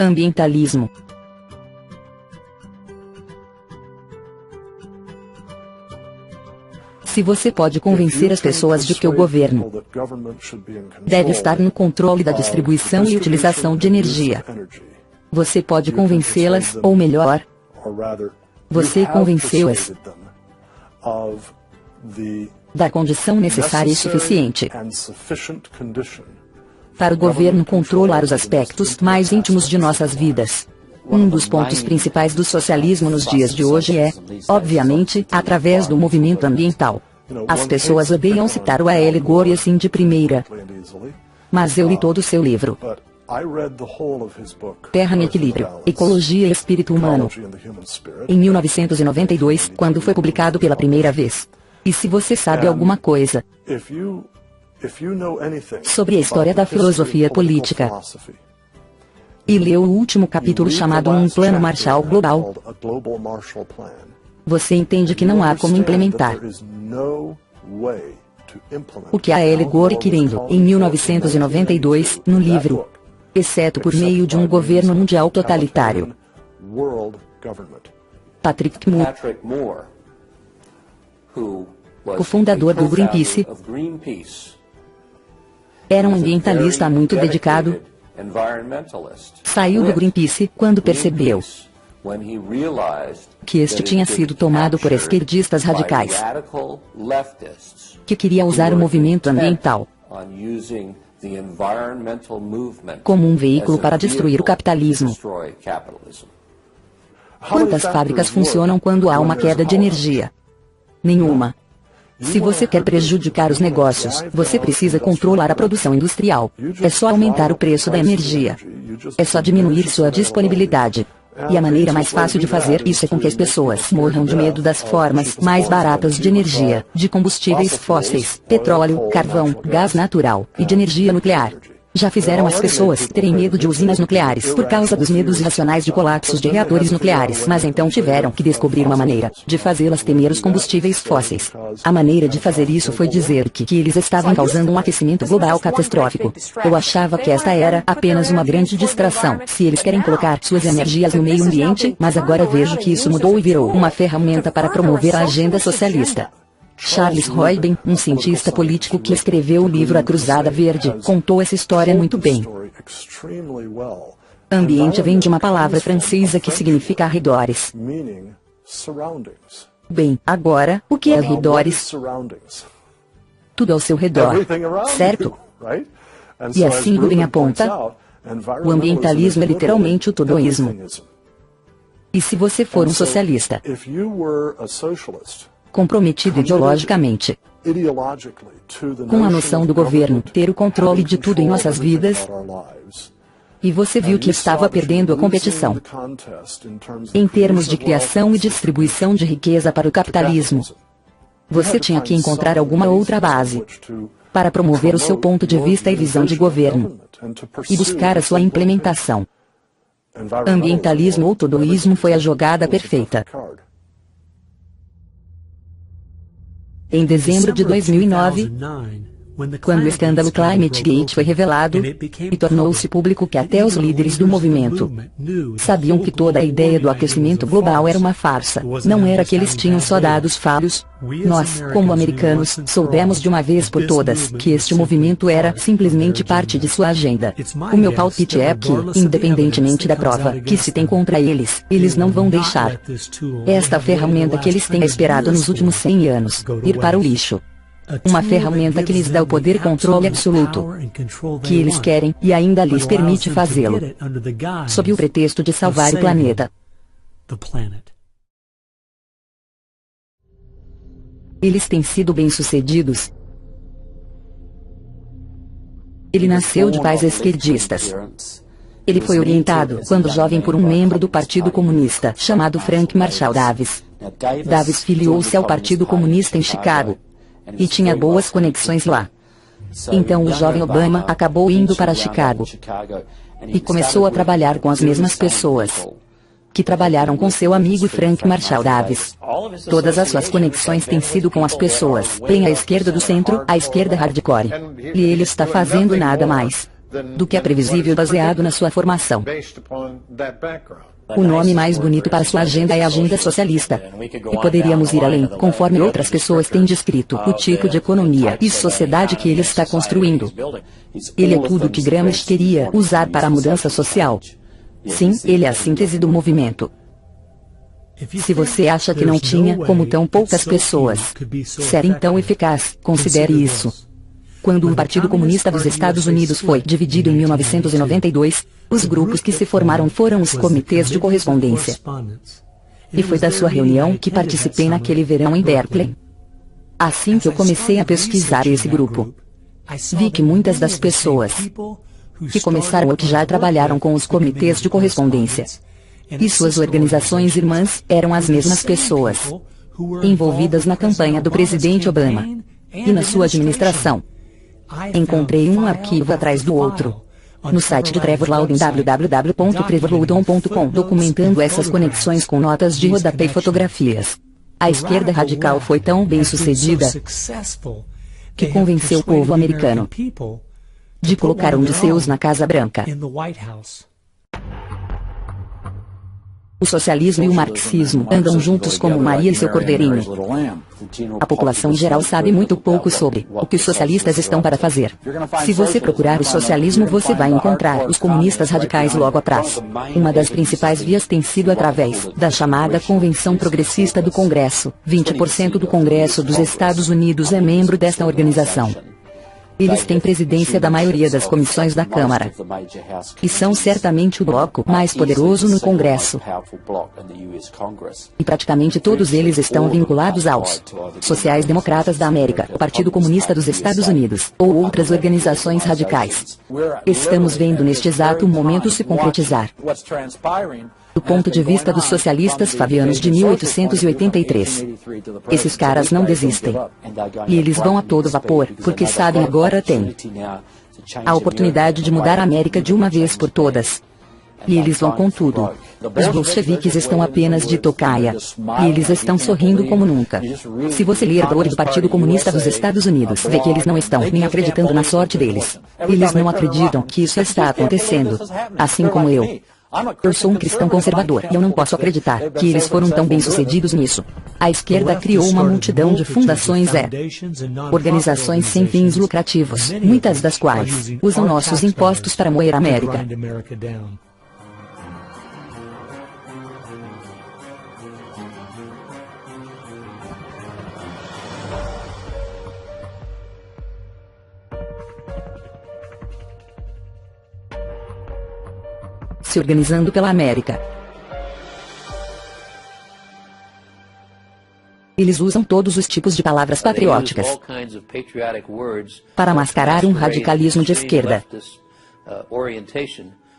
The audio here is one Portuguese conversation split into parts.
Ambientalismo. Se você pode convencer as pessoas de que o governo deve estar no controle da distribuição e utilização de energia, você pode convencê-las, ou melhor, você convenceu-as da condição necessária e suficiente para o governo controlar os aspectos mais íntimos de nossas vidas. Um dos pontos principais do socialismo nos dias de hoje é, obviamente, através do movimento ambiental. As pessoas odeiam citar o A.L. Gore assim de primeira, mas eu li todo o seu livro, Terra em Equilíbrio, Ecologia e Espírito Humano, em 1992, quando foi publicado pela primeira vez. E se você sabe alguma coisa sobre a história da filosofia política, e leu o último capítulo chamado Um Plano Marshall Global, você entende que não há como implementar o que a A.L. Gore querendo, em 1992, no livro, exceto por meio de um governo mundial totalitário. Patrick Moore, o fundador do Greenpeace, era um ambientalista muito dedicado. Saiu do Greenpeace quando percebeu que este tinha sido tomado por esquerdistas radicais, que queria usar o movimento ambiental como um veículo para destruir o capitalismo. Quantas fábricas funcionam quando há uma queda de energia? Nenhuma. Se você quer prejudicar os negócios, você precisa controlar a produção industrial. É só aumentar o preço da energia. É só diminuir sua disponibilidade. E a maneira mais fácil de fazer isso é com que as pessoas morram de medo das formas mais baratas de energia, de combustíveis fósseis, petróleo, carvão, gás natural, e de energia nuclear. Já fizeram as pessoas terem medo de usinas nucleares por causa dos medos irracionais de colapsos de reatores nucleares, mas então tiveram que descobrir uma maneira de fazê-las temer os combustíveis fósseis. A maneira de fazer isso foi dizer que eles estavam causando um aquecimento global catastrófico. Eu achava que esta era apenas uma grande distração, se eles querem colocar suas energias no meio ambiente, mas agora vejo que isso mudou e virou uma ferramenta para promover a agenda socialista. Charles Royben, um cientista político que escreveu o livro A Cruzada Verde, contou essa história muito bem. Ambiente vem de uma palavra francesa que significa arredores. Bem, agora, o que é arredores? Tudo ao seu redor, certo? E assim Rubin aponta, o ambientalismo é literalmente o todoísmo. E se você for um socialista, comprometido ideologicamente com a noção do governo ter o controle de tudo em nossas vidas, e você viu que estava perdendo a competição em termos de criação e distribuição de riqueza para o capitalismo, você tinha que encontrar alguma outra base para promover o seu ponto de vista e visão de governo e buscar a sua implementação. Ambientalismo ou todoísmo foi a jogada perfeita. Em dezembro de 2009, quando o escândalo ClimateGate foi revelado, e tornou-se público que até os líderes do movimento sabiam que toda a ideia do aquecimento global era uma farsa, não era que eles tinham só dados falhos. Nós, como americanos, soubemos de uma vez por todas que este movimento era simplesmente parte de sua agenda. O meu palpite é que, independentemente da prova que se tem contra eles, eles não vão deixar esta ferramenta que eles têm esperado nos últimos 100 anos ir para o lixo. Uma ferramenta que lhes dá o poder e controle absoluto que eles querem e ainda lhes permite fazê-lo sob o pretexto de salvar o planeta. Eles têm sido bem-sucedidos. Ele nasceu de pais esquerdistas. Ele foi orientado, quando jovem, por um membro do Partido Comunista chamado Frank Marshall Davis. Davis filiou-se ao Partido Comunista em Chicago e tinha boas conexões lá. Então o jovem Obama acabou indo para Chicago e começou a trabalhar com as mesmas pessoas que trabalharam com seu amigo Frank Marshall Davis. Todas as suas conexões têm sido com as pessoas, bem à esquerda do centro, à esquerda hardcore. E ele está fazendo nada mais do que é previsível baseado na sua formação. O nome mais bonito para sua agenda é Agenda Socialista. E poderíamos ir além, conforme outras pessoas têm descrito, o tipo de economia e sociedade que ele está construindo. Ele é tudo o que Gramsci queria usar para a mudança social. Sim, ele é a síntese do movimento. Se você acha que não tinha como tão poucas pessoas ser tão eficaz, considere isso. Quando o Partido Comunista dos Estados Unidos foi dividido em 1992, os grupos que se formaram foram os comitês de correspondência. E foi da sua reunião que participei naquele verão em Berkeley. Assim que eu comecei a pesquisar esse grupo, vi que muitas das pessoas que começaram ou que já trabalharam com os comitês de correspondência e suas organizações irmãs eram as mesmas pessoas envolvidas na campanha do presidente Obama e na sua administração. Encontrei um arquivo atrás do outro no site de Trevor Loudon, www.trevorloudon.com, documentando essas conexões com notas de rodapé e fotografias. A esquerda radical foi tão bem sucedida que convenceu o povo americano de colocar um de seus na Casa Branca. O socialismo e o marxismo andam juntos como Maria e seu cordeirinho. A população em geral sabe muito pouco sobre o que os socialistas estão para fazer. Se você procurar o socialismo, você vai encontrar os comunistas radicais logo atrás. Uma das principais vias tem sido através da chamada Convenção Progressista do Congresso. 20% do Congresso dos Estados Unidos é membro desta organização. Eles têm presidência da maioria das comissões da Câmara. E são certamente o bloco mais poderoso no Congresso. E praticamente todos eles estão vinculados aos sociais-democratas da América, o Partido Comunista dos Estados Unidos, ou outras organizações radicais. Estamos vendo neste exato momento se concretizar. Do ponto de vista dos socialistas fabianos de 1883. Esses caras não desistem. E eles vão a todo vapor, porque sabem agora tem a oportunidade de mudar a América de uma vez por todas. E eles vão com tudo. Os bolcheviques estão apenas de tocaia. E eles estão sorrindo como nunca. Se você ler a lore do Partido Comunista dos Estados Unidos, vê que eles não estão nem acreditando na sorte deles. Eles não acreditam que isso está acontecendo. Assim como eu. Eu sou um cristão conservador e eu não posso acreditar que eles foram tão bem-sucedidos nisso. A esquerda criou uma multidão de fundações organizações sem fins lucrativos, muitas das quais usam nossos impostos para moer a América. Se organizando pela América. Eles usam todos os tipos de palavras patrióticas para mascarar um radicalismo de esquerda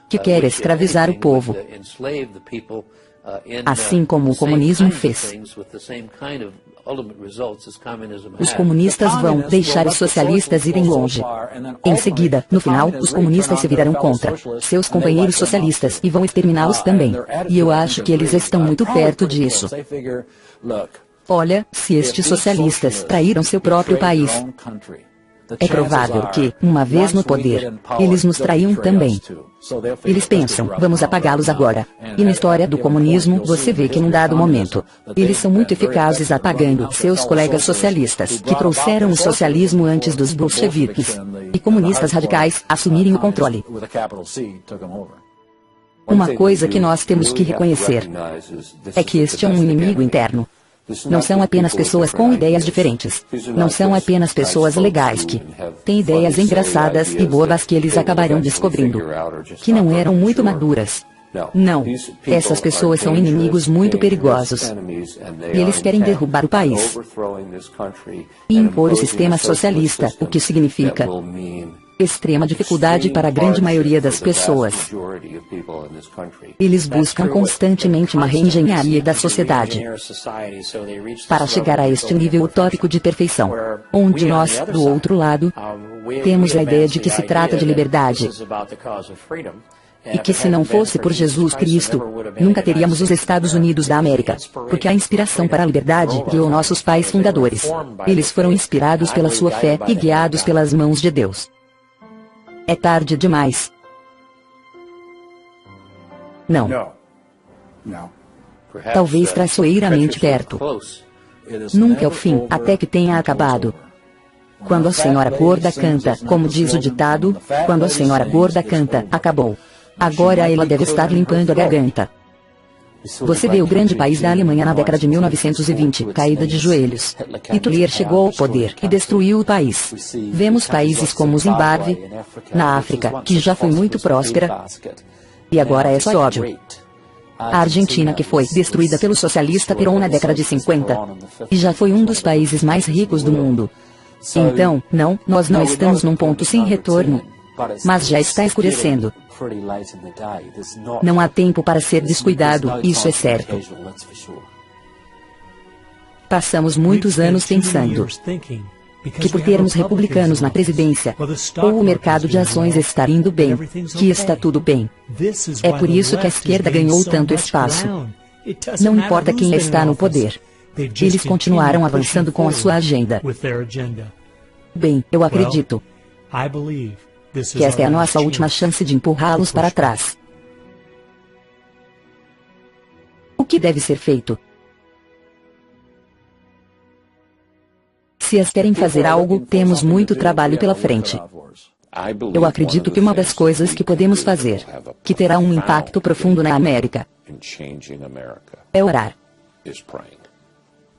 que quer escravizar o povo, assim como o comunismo fez. Os comunistas vão deixar os socialistas irem longe. Em seguida, no final, os comunistas se virarão contra seus companheiros socialistas e vão exterminá-los também. E eu acho que eles estão muito perto disso. Olha, se estes socialistas traíram seu próprio país, é provável que, uma vez no poder, eles nos traiam também. Eles pensam, vamos apagá-los agora. E na história do comunismo, você vê que num dado momento, eles são muito eficazes apagando seus colegas socialistas, que trouxeram o socialismo antes dos bolcheviques e comunistas radicais assumirem o controle. Uma coisa que nós temos que reconhecer é que este é um inimigo interno. Não são apenas pessoas com ideias diferentes. Não são apenas pessoas legais que têm ideias engraçadas e bobas que eles acabarão descobrindo que não eram muito maduras. Não. Essas pessoas são inimigos muito perigosos. E eles querem derrubar o país e impor o sistema socialista, o que significa extrema dificuldade para a grande maioria das pessoas. Eles buscam constantemente uma reengenharia da sociedade para chegar a este nível utópico de perfeição, onde nós, do outro lado, temos a ideia de que se trata de liberdade. E que se não fosse por Jesus Cristo, nunca teríamos os Estados Unidos da América, porque a inspiração para a liberdade criou nossos pais fundadores. Eles foram inspirados pela sua fé e guiados pelas mãos de Deus. É tarde demais. Não. Talvez traiçoeiramente perto. Nunca é o fim, até que tenha acabado. Quando a senhora gorda canta, como diz o ditado, quando a senhora gorda canta, acabou. Agora ela deve estar limpando a garganta. Você vê o grande país da Alemanha na década de 1920, caída de joelhos. Hitler chegou ao poder e destruiu o país. Vemos países como Zimbábue, na África, que já foi muito próspera, e agora é só ódio. A Argentina, que foi destruída pelo socialista Perón na década de 50, e já foi um dos países mais ricos do mundo. Então, não, nós não estamos num ponto sem retorno. Mas já está escurecendo. Não há tempo para ser descuidado, isso é certo. Passamos muitos anos pensando que por termos republicanos na presidência, ou o mercado de ações estar indo bem, que está tudo bem. É por isso que a esquerda ganhou tanto espaço. Não importa quem está no poder. Eles continuaram avançando com a sua agenda. Bem, eu acredito que esta é a nossa última chance de empurrá-los para trás. O que deve ser feito? Se eles querem fazer algo, temos muito trabalho pela frente. Eu acredito que uma das coisas que podemos fazer, que terá um impacto profundo na América, é orar.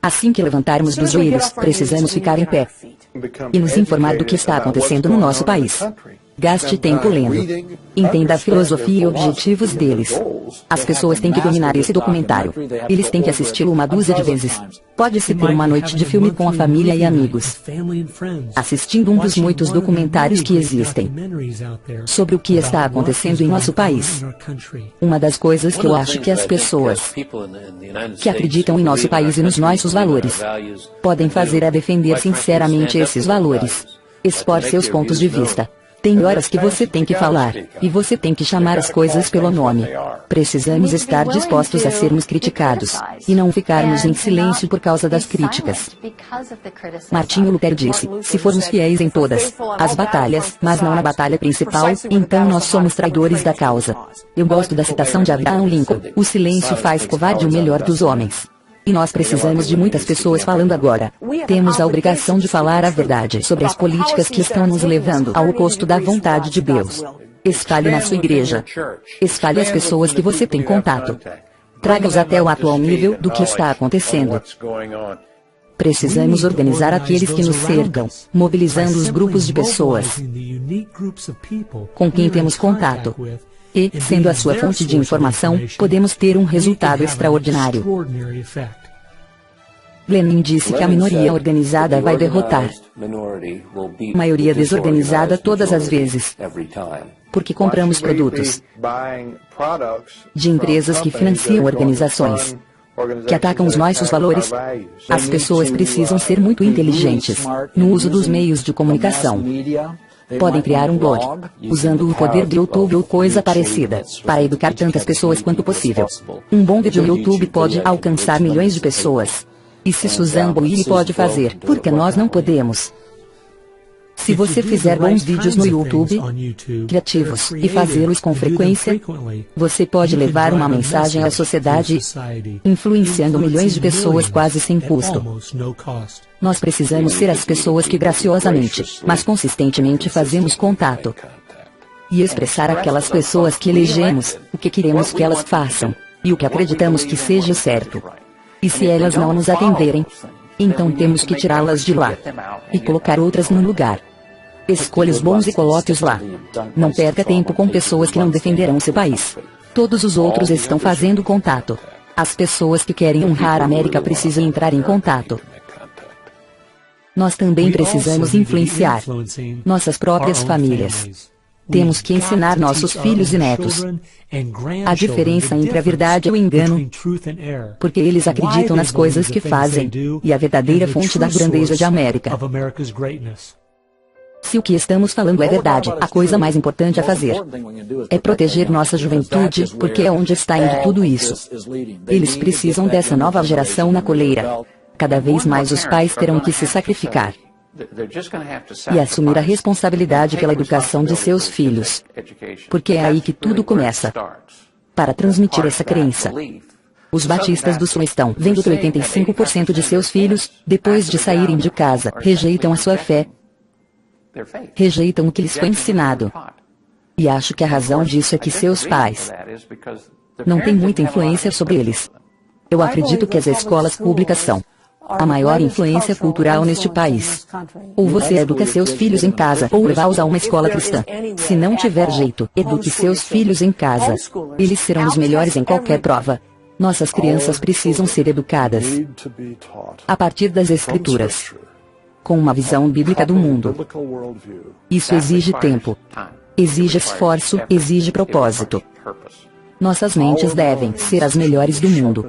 Assim que levantarmos dos joelhos, precisamos ficar em pé e nos informar do que está acontecendo no nosso país. Gaste tempo lendo. Entenda a filosofia e objetivos deles. As pessoas têm que dominar esse documentário. Eles têm que assisti-lo uma dúzia de vezes. Pode-se ter uma noite de filme com a família e amigos, assistindo um dos muitos documentários que existem sobre o que está acontecendo em nosso país. Uma das coisas que eu acho que as pessoas que acreditam em nosso país e nos nossos valores podem fazer é defender sinceramente esses valores. Expor seus pontos de vista. Tem horas que você tem que falar, e você tem que chamar as coisas pelo nome. Precisamos estar dispostos a sermos criticados, e não ficarmos em silêncio por causa das críticas. Martinho Lutero disse, se formos fiéis em todas as batalhas, mas não na batalha principal, então nós somos traidores da causa. Eu gosto da citação de Abraham Lincoln, o silêncio faz covarde o melhor dos homens. E nós precisamos de muitas pessoas falando agora. Temos a obrigação de falar a verdade sobre as políticas que estão nos levando ao oposto da vontade de Deus. Espalhe na sua igreja. Espalhe as pessoas que você tem contato. Traga-os até o atual nível do que está acontecendo. Precisamos organizar aqueles que nos cercam, mobilizando os grupos de pessoas com quem temos contato. E, sendo a sua fonte de informação, podemos ter um resultado extraordinário. Lenin disse que a minoria organizada vai derrotar a maioria desorganizada todas as vezes, porque compramos produtos de empresas que financiam organizações que atacam os nossos valores. As pessoas precisam ser muito inteligentes no uso dos meios de comunicação. Podem criar um blog, usando o poder do YouTube ou coisa parecida, para educar tantas pessoas quanto possível. Um bom vídeo no YouTube pode alcançar milhões de pessoas. E se Susan Boyle pode fazer, por que nós não podemos? Se você fizer bons vídeos no YouTube, criativos, e fazê-los com frequência, você pode levar uma mensagem à sociedade, influenciando milhões de pessoas quase sem custo. Nós precisamos ser as pessoas que graciosamente, mas consistentemente fazemos contato. E expressar àquelas pessoas que elegemos, o que queremos que elas façam, e o que acreditamos que seja certo. E se elas não nos atenderem, então temos que tirá-las de lá e colocar outras no lugar. Escolha os bons e coloque-os lá. Não perca tempo com pessoas que não defenderão seu país. Todos os outros estão fazendo contato. As pessoas que querem honrar a América precisam entrar em contato. Nós também precisamos influenciar nossas próprias famílias. Temos que ensinar nossos filhos e netos a diferença entre a verdade e o engano, porque eles acreditam nas coisas que fazem, e a verdadeira fonte da grandeza de América. Se o que estamos falando é verdade, a coisa mais importante a fazer é proteger nossa juventude, porque é onde está indo tudo isso. Eles precisam dessa nova geração na coleira. Cada vez mais os pais terão que se sacrificar. e assumir a responsabilidade pela educação de seus filhos, porque é aí que tudo começa. Para transmitir essa crença, os batistas do Sul estão vendo que 85% de seus filhos, depois de saírem de casa, rejeitam a sua fé, rejeitam o que lhes foi ensinado. E acho que a razão disso é que seus pais não têm muita influência sobre eles. Eu acredito que as escolas públicas são a maior influência cultural neste país. Ou você educa seus filhos em casa, ou levá-los a uma escola cristã. Se não tiver jeito, eduque seus filhos em casa. Eles serão os melhores em qualquer prova. Nossas crianças precisam ser educadas a partir das Escrituras, com uma visão bíblica do mundo. Isso exige tempo, exige esforço, exige propósito. Nossas mentes devem ser as melhores do mundo.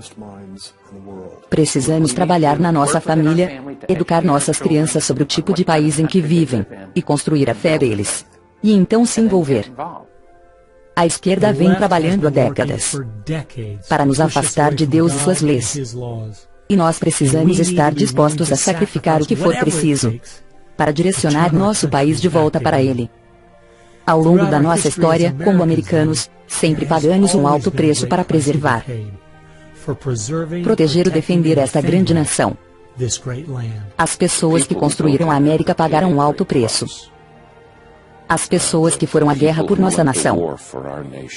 Precisamos trabalhar na nossa família, educar nossas crianças sobre o tipo de país em que vivem, e construir a fé deles. E então se envolver. A esquerda vem trabalhando há décadas para nos afastar de Deus e suas leis. E nós precisamos estar dispostos a sacrificar o que for preciso para direcionar nosso país de volta para Ele. Ao longo da nossa história, como americanos, sempre pagamos um alto preço para preservar, proteger e defender esta grande nação. As pessoas que construíram a América pagaram um alto preço. As pessoas que foram à guerra por nossa nação,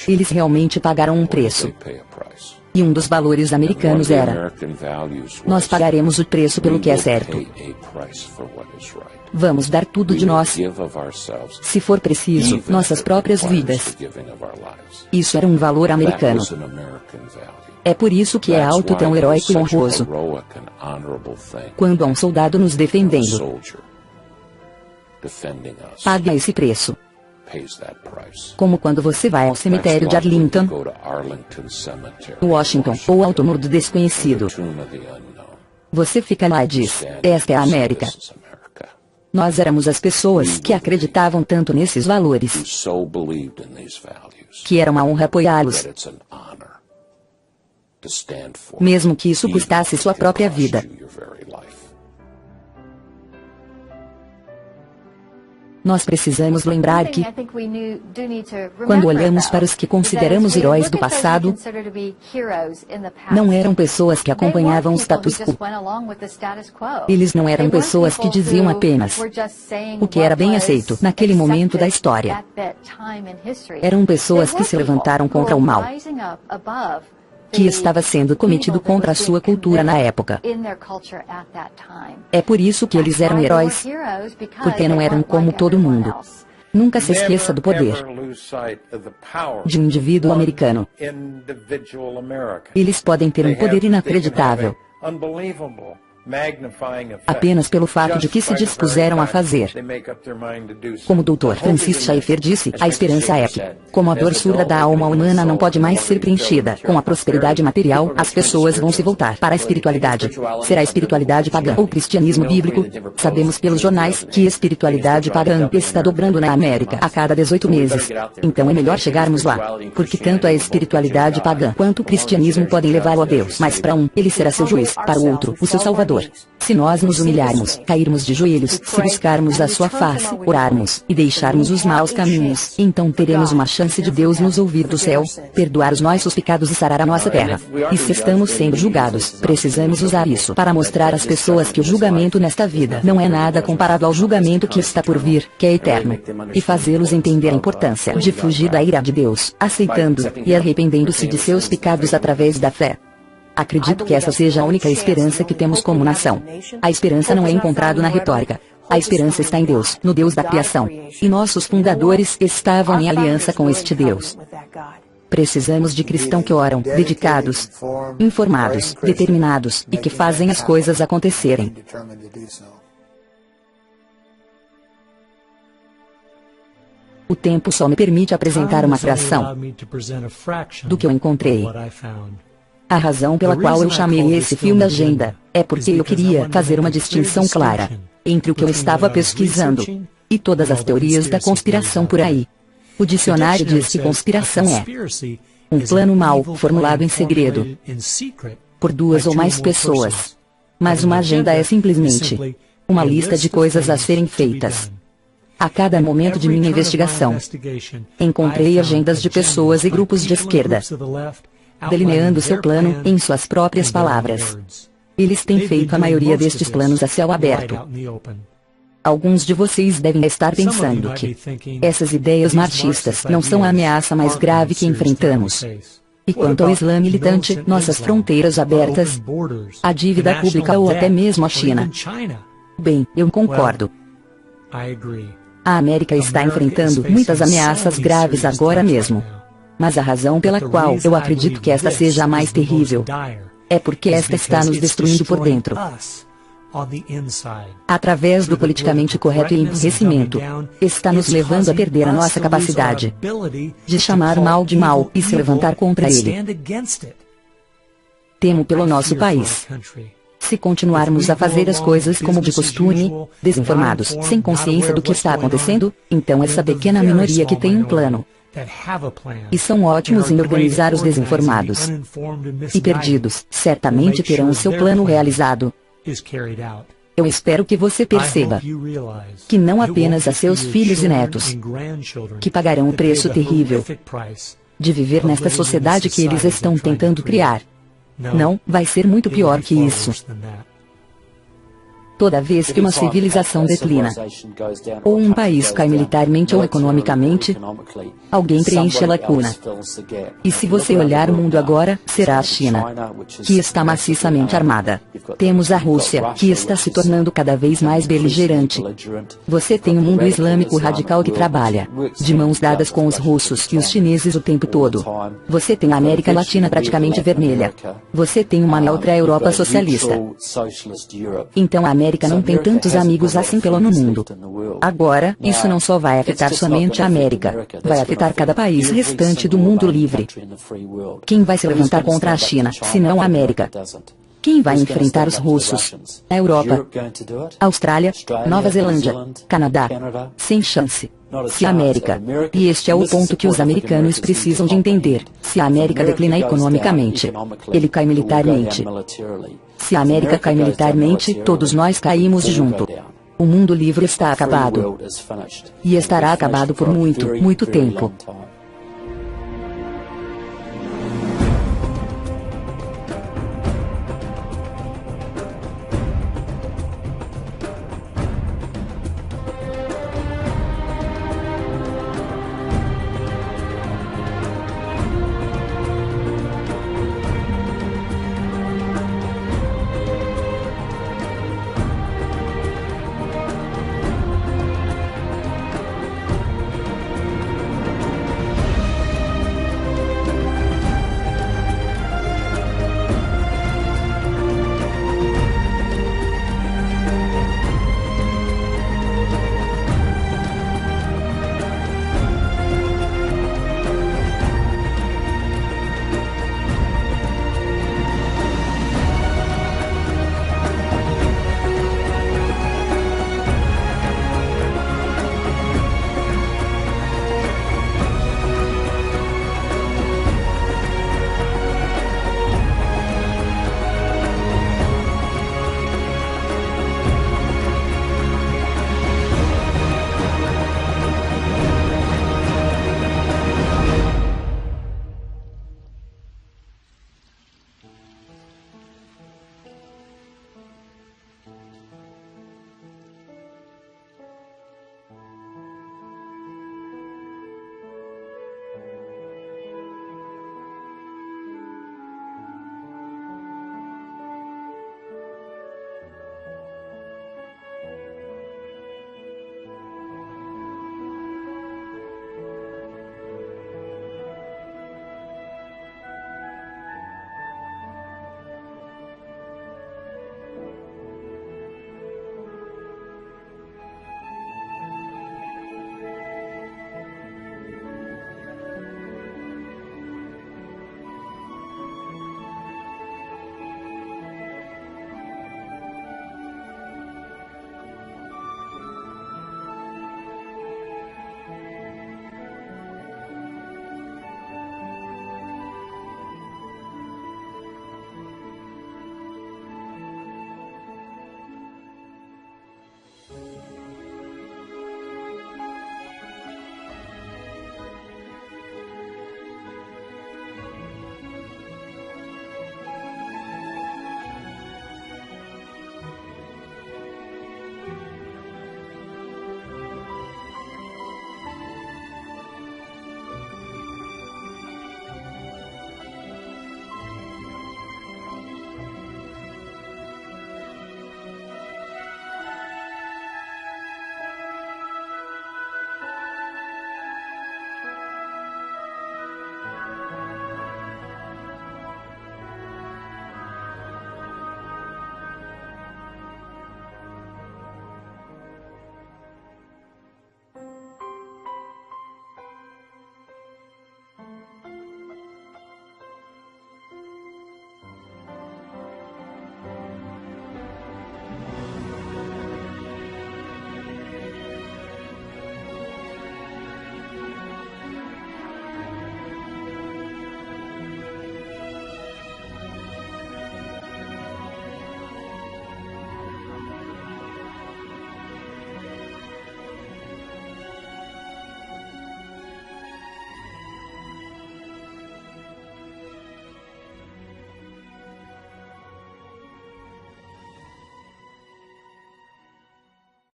eles realmente pagaram um preço. E um dos valores americanos era: nós pagaremos o preço pelo que é certo. Vamos dar tudo de nós, se for preciso, nossas próprias vidas. Isso era um valor americano. É por isso que é algo tão heróico e honroso quando há um soldado nos defendendo. Pague esse preço. Como quando você vai ao cemitério de Arlington, Washington, ou ao túmulo do desconhecido. Você fica lá e diz: esta é a América. Nós éramos as pessoas que acreditavam tanto nesses valores, que era uma honra apoiá-los, mesmo que isso custasse sua própria vida. Nós precisamos lembrar que, quando olhamos para os que consideramos heróis do passado, não eram pessoas que acompanhavam o status quo. Eles não eram pessoas que diziam apenas o que era bem aceito naquele momento da história. Eram pessoas que se levantaram contra o mal que estava sendo cometido contra a sua cultura na época. É por isso que eles eram heróis, porque não eram como todo mundo. Nunca se esqueça do poder de um indivíduo americano. Eles podem ter um poder inacreditável, apenas pelo fato de que se dispuseram a fazer. Como o Dr. Francis Schaeffer disse, a esperança é que, como a dor surda da alma humana não pode mais ser preenchida com a prosperidade material, as pessoas vão se voltar para a espiritualidade. Será a espiritualidade pagã ou cristianismo bíblico? Sabemos pelos jornais que a espiritualidade pagã está dobrando na América a cada 18 meses. Então é melhor chegarmos lá, porque tanto a espiritualidade pagã quanto o cristianismo podem levá-lo a Deus. Mas para um, ele será seu juiz, para o outro, o seu salvador. Se nós nos humilharmos, cairmos de joelhos, se buscarmos a sua face, orarmos, e deixarmos os maus caminhos, então teremos uma chance de Deus nos ouvir do céu, perdoar os nossos pecados e sarar a nossa terra. E se estamos sendo julgados, precisamos usar isso para mostrar às pessoas que o julgamento nesta vida não é nada comparado ao julgamento que está por vir, que é eterno. E fazê-los entender a importância de fugir da ira de Deus, aceitando e arrependendo-se de seus pecados através da fé. Acredito que essa seja a única esperança que temos como nação. A esperança não é encontrada na retórica. A esperança está em Deus, no Deus da criação. E nossos fundadores estavam em aliança com este Deus. Precisamos de cristãos que oram, dedicados, informados, determinados, e que fazem as coisas acontecerem. O tempo só me permite apresentar uma fração do que eu encontrei. A razão pela qual eu chamei esse filme Agenda é porque eu queria fazer uma distinção clara entre o que eu estava pesquisando e todas as teorias da conspiração por aí. O dicionário diz que conspiração é um plano mal formulado em segredo por duas ou mais pessoas. Mas uma agenda é simplesmente Uma lista de coisas a serem feitas. A cada momento de minha investigação, encontrei agendas de pessoas e grupos de esquerda, delineando seu plano em suas próprias palavras. Eles têm feito a maioria destes planos a céu aberto. Alguns de vocês devem estar pensando que essas ideias marxistas não são a ameaça mais grave que enfrentamos. E quanto ao Islã militante, nossas fronteiras abertas, a dívida pública ou até mesmo a China. Bem, eu concordo. A América está enfrentando muitas ameaças graves agora mesmo. Mas a razão pela qual eu acredito que esta seja a mais terrível é porque esta está nos destruindo por dentro. Através do politicamente correto e emburrecimento, está nos levando a perder a nossa capacidade de chamar o mal de mal e se levantar contra ele. Temo pelo nosso país. Se continuarmos a fazer as coisas como de costume, desinformados, sem consciência do que está acontecendo, então essa pequena minoria que tem um plano, e são ótimos em organizar os desinformados e perdidos, certamente terão o seu plano realizado. Eu espero que você perceba que não apenas a seus filhos e netos que pagarão o preço terrível de viver nesta sociedade que eles estão tentando criar. Não, vai ser muito pior que isso. Toda vez que uma civilização declina, ou um país cai militarmente ou economicamente, alguém preenche a lacuna. E se você olhar o mundo agora, será a China, que está maciçamente armada. Temos a Rússia, que está se tornando cada vez mais beligerante. Você tem um mundo islâmico radical que trabalha de mãos dadas com os russos e os chineses o tempo todo. Você tem a América Latina praticamente vermelha. Você tem uma neutra Europa socialista. Então a América não tem tantos amigos assim pelo mundo. Agora, isso não só vai afetar somente a América, vai afetar cada país restante do mundo livre. Quem vai se levantar contra a China, se não a América? Quem vai enfrentar os russos? A Europa, Austrália, Nova Zelândia, Canadá. Sem chance. Se a América, e este é o ponto que os americanos precisam de entender, se a América declina economicamente, ele cai militarmente. Se a América cai militarmente, todos nós caímos junto. O mundo livre está acabado. E estará acabado por muito, muito tempo.